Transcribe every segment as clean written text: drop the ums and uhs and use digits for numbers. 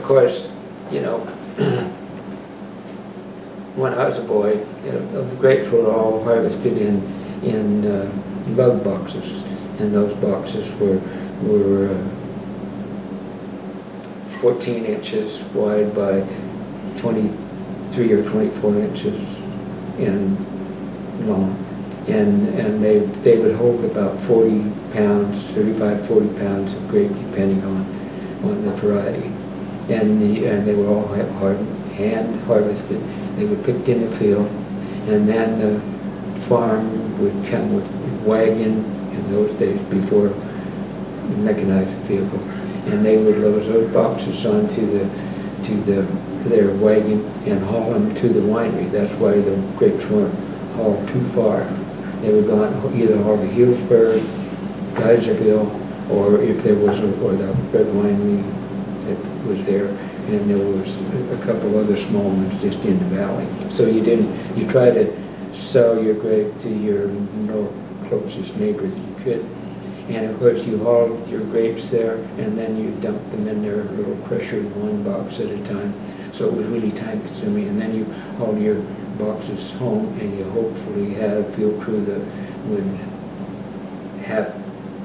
course, you know, when I was a boy, you know, the grapes were all harvested in lug boxes, and those boxes were 14 inches wide by 23 or 24 inches in long, and they would hold about 40 pounds, 35, 40 pounds of grape, depending on the variety, and they were all hand harvested. They were picked in the field, and then the farm would come with a wagon in those days before the mechanized vehicle, and they would load those boxes onto their wagon and haul them to the winery. That's why the grapes weren't hauled too far. They would go either haul to Healdsburg, Geyserville, or if there was or the red winery that was there, and there was a couple other small ones just in the valley. So you try to sell your grape to your closest neighbor that you could. And of course you hauled your grapes there, and then you dumped them in their little crusher, one box at a time. So it was really time consuming. And then you hauled your boxes home, and you hopefully had a field crew that would have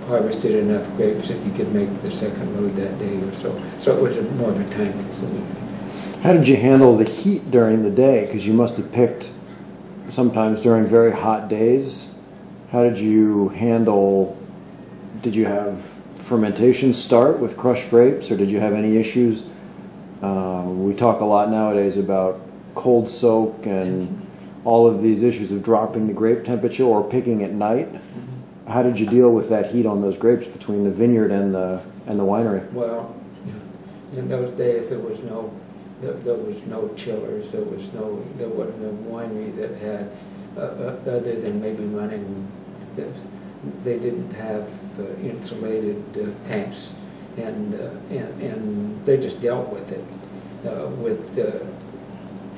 harvested enough grapes that you could make the second load that day or so. So it was more of a time consuming thing. How did you handle the heat during the day? Because you must have picked sometimes during very hot days. How did you handle, did you have fermentation start with crushed grapes, or did you have any issues? We talk a lot nowadays about cold soak and all of these issues of dropping the grape temperature or picking at night. How did you deal with that heat on those grapes between the vineyard and the winery? Well, in those days there was no chillers. There wasn't a winery that had other than maybe running. They didn't have insulated tanks, and they just dealt with it.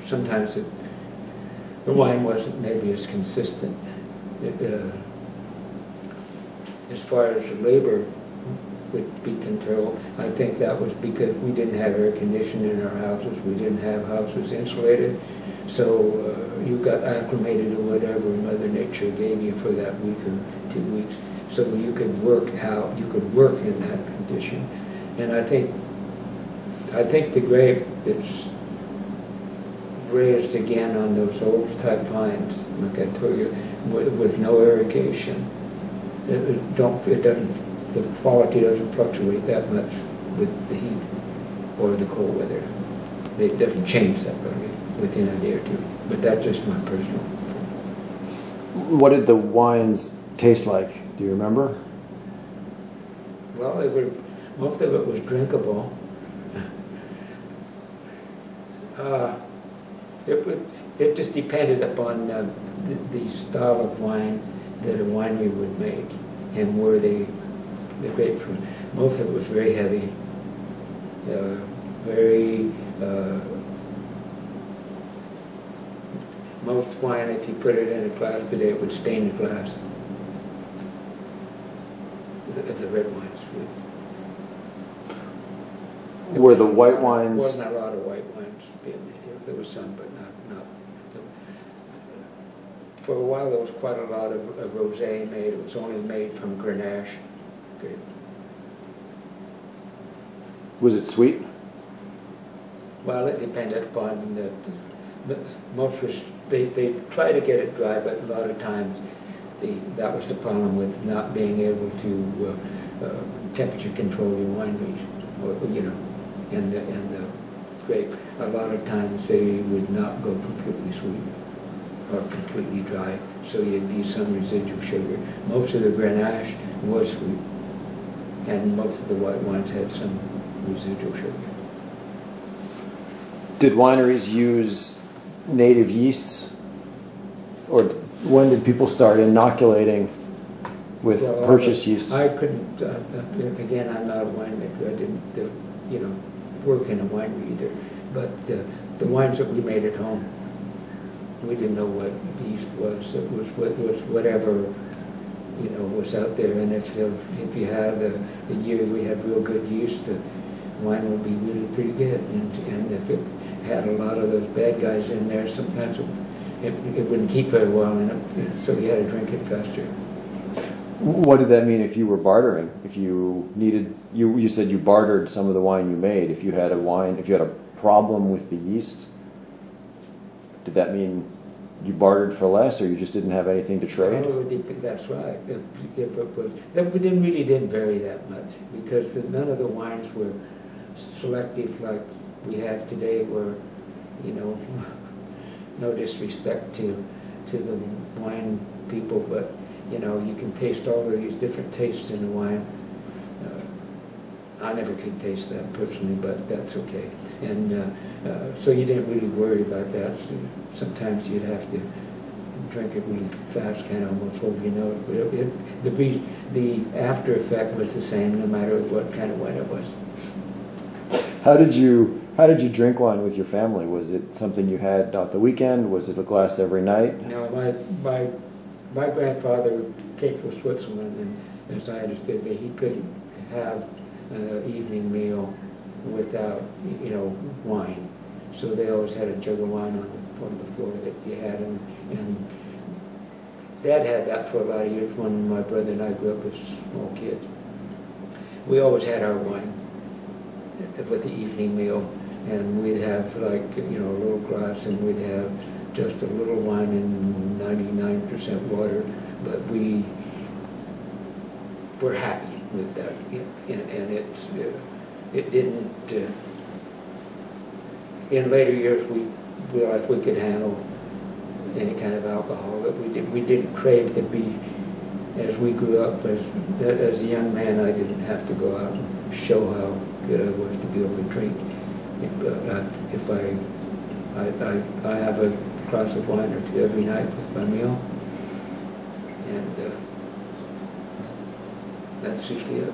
Sometimes the wine wasn't maybe as consistent. As far as the labor would be controlled, I think that was because we didn't have air conditioning in our houses. We didn't have houses insulated, so you got acclimated to whatever Mother Nature gave you for that week or 2 weeks. So you could work in that condition. And I think the grape that's raised again on those old type vines, like I told you, with no irrigation, the quality doesn't fluctuate that much with the heat or the cold weather. It doesn't change that really within a day or two. But that's just my personal. What did the wines taste like? Do you remember? Well, most of it was drinkable. It just depended upon the style of wine that a winery would make and where the grapes were. Most of it was very heavy, most wine, if you put it in a glass today, it would stain the glass. The red wines would. Were the white wines? There wasn't a lot of white wines being here. There was some, but not. For a while, there was quite a lot of rosé made. It was only made from Grenache grape. Was it sweet? Well, it depended upon they try to get it dry, but a lot of times that was the problem with not being able to temperature control your wineries, and the grape. A lot of times they would not go completely sweet or completely dry, so you'd be some residual sugar. Most of the Grenache was sweet, and most of the white wines had some residual sugar. Did wineries use native yeasts, or when did people start inoculating with purchased yeasts? I couldn't. Again, I'm not a winemaker. I didn't, work in a winery either. But the wines that we made at home, we didn't know what yeast was. It was whatever was out there. And if you had a year we had real good yeast, wine will be really pretty good. And if it had a lot of those bad guys in there, sometimes it wouldn't keep very well in it, so you had to drink it faster. What did that mean if you were bartering? If you needed, you said you bartered some of the wine you made. If you had a problem with the yeast, did that mean you bartered for less, or you just didn't have anything to trade? Oh, that's right. If it was, that really didn't vary that much, because none of the wines were selective like we have today, where, you know, no disrespect to the wine people, but you know, you can taste all of these different tastes in the wine. I never could taste that personally, but that's okay. And so you didn't really worry about that. So sometimes you'd have to drink it really fast, kind of almost over your nose. But the after effect was the same, no matter what kind of wine it was. How did you drink wine with your family? Was it something you had on the weekend? Was it a glass every night? No, my grandfather came from Switzerland, and as I understood that he couldn't have an evening meal without, you know, wine. So they always had a jug of wine on the floor that you had, and Dad had that for a lot of years when my brother and I grew up as small kids. We always had our wine with the evening meal, and we'd have, like, you know, a little glass, and we'd have just a little wine and 99% water, but we were happy with that, and it didn't. In later years, we realized we could handle any kind of alcohol. That we didn't crave to be. As we grew up, as a young man, I didn't have to go out and show how good I was to be able to drink. If I have a glass of wine or two every night with my meal, and that's usually it.